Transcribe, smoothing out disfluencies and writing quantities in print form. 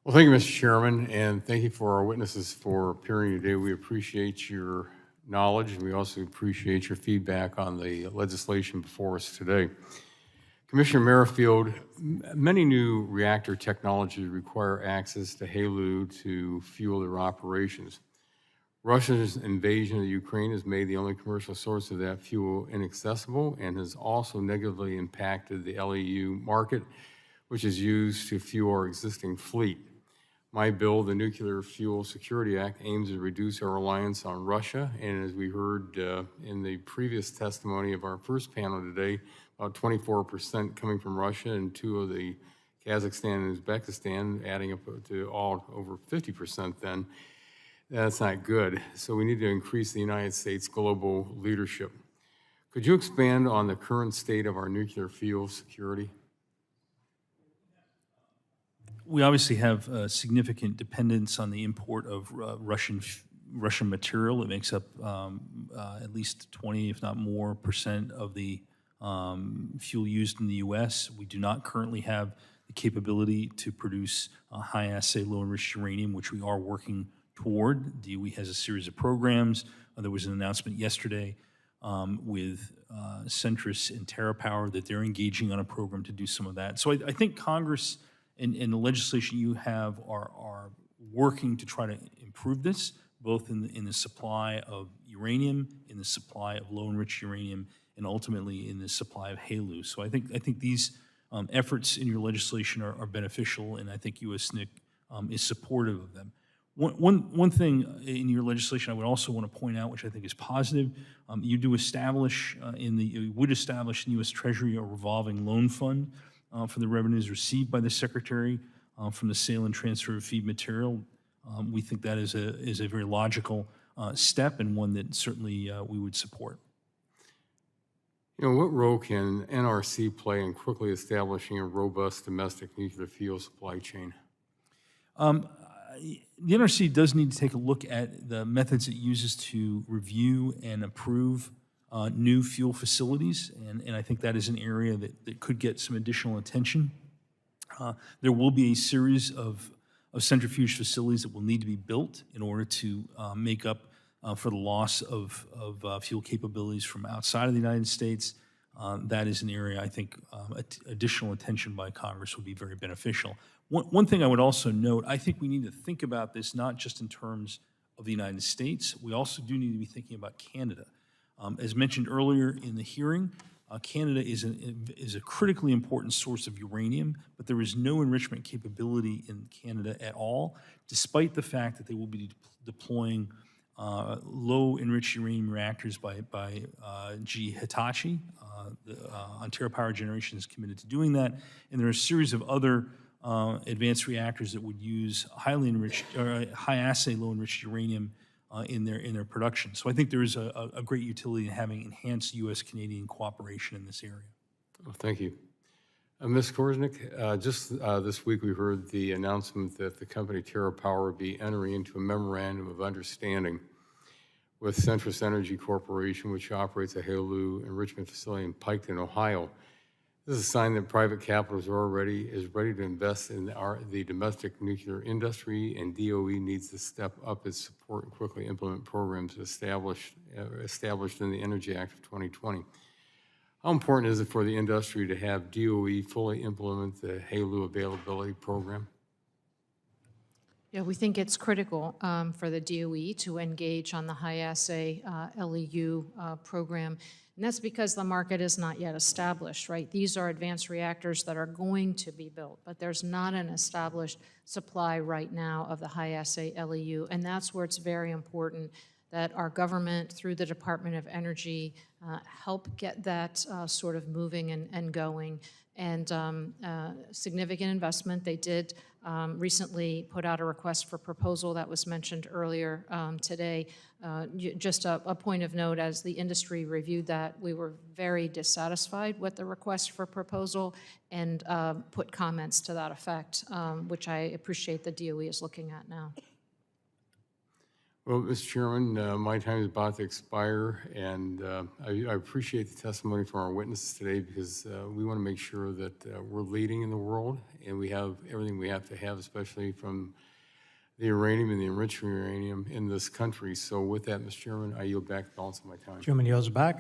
Well, thank you, Mr. Chairman, and thank you for our witnesses for appearing today. We appreciate your knowledge, and we also appreciate your feedback on the legislation before us today. Commissioner Merrifield, many new reactor technologies require access to HALEU to fuel their operations. Russia's invasion of Ukraine has made the only commercial source of that fuel inaccessible and has also negatively impacted the LEU market, which is used to fuel our existing fleet. My bill, the Nuclear Fuel Security Act, aims to reduce our reliance on Russia, and as we heard in the previous testimony of our first panel today, about 24% coming from Russia and two of the Kazakhstan and Uzbekistan, adding up to all over 50% then. That's not good. So we need to increase the United States' global leadership. Could you expand on the current state of our nuclear fuel security? We obviously have significant dependence on the import of Russian material. It makes up at least 20, if not more, percent of the fuel used in the U.S. We do not currently have the capability to produce high-assay, low-enriched uranium, which we are working toward. DOE has a series of programs. There was an announcement yesterday with Centrus and TerraPower that they're engaging on a program to do some of that. So I think Congress and the legislation you have are working to try to improve this, both in the supply of uranium, in the supply of low-enriched uranium, and ultimately in the supply of HALEU. So I think these efforts in your legislation are beneficial, and I think USNIC is supportive of them. One thing in your legislation I would also want to point out, which I think is positive, you do establish you would establish in the U.S. Treasury a revolving loan fund for the revenues received by the Secretary from the sale and transfer of feed material. We think that is a very logical step and one that certainly we would support. You know, what role can NRC play in quickly establishing a robust domestic nuclear fuel supply chain? The NRC does need to take a look at the methods it uses to review and approve new fuel facilities, and I think that is an area that could get some additional attention. There will be a series of centrifuge facilities that will need to be built in order to make up for the loss of fuel capabilities from outside of the United States. That is an area I think additional attention by Congress would be very beneficial. One thing I would also note, I think we need to think about this not just in terms of the United States, we also do need to be thinking about Canada. As mentioned earlier in the hearing, Canada is a critically important source of uranium, but there is no enrichment capability in Canada at all, despite the fact that they will be deploying low-enriched uranium reactors by GE Hitachi. Ontario Power Generation is committed to doing that, and there are a series of other advanced reactors that would use highly enriched or high-assay, low-enriched uranium in their production. So I think there is a great utility in having enhanced U.S.-Canadian cooperation in this area. Well, thank you. Ms. Korsnick, just this week we heard the announcement that the company TerraPower will be entering into a memorandum of understanding with Centrus Energy Corporation, which operates a HALEU enrichment facility in Piketon, Ohio. This is a sign that private capital is ready to invest in the domestic nuclear industry, and DOE needs to step up its support and quickly implement programs established in the Energy Act of 2020. How important is it for the industry to have DOE fully implement the HALEU availability program? Yeah, we think it's critical for the DOE to engage on the high-assay LEU program, and that's because the market is not yet established, right? These are advanced reactors that are going to be built, but there's not an established supply right now of the high-assay LEU, and that's where it's very important that our government, through the Department of Energy, help get that sort of moving and going. And significant investment. They did recently put out a request for proposal that was mentioned earlier today. Just a point of note, as the industry reviewed that, we were very dissatisfied with the request for proposal and put comments to that effect, which I appreciate the DOE is looking at now. Well, Mr. Chairman, my time is about to expire, and I appreciate the testimony from our witnesses today because we want to make sure that we're leading in the world and we have everything we have to have, especially from the uranium and the enriched uranium in this country. So with that, Mr. Chairman, I yield back the balance of my time. Chairman yields back.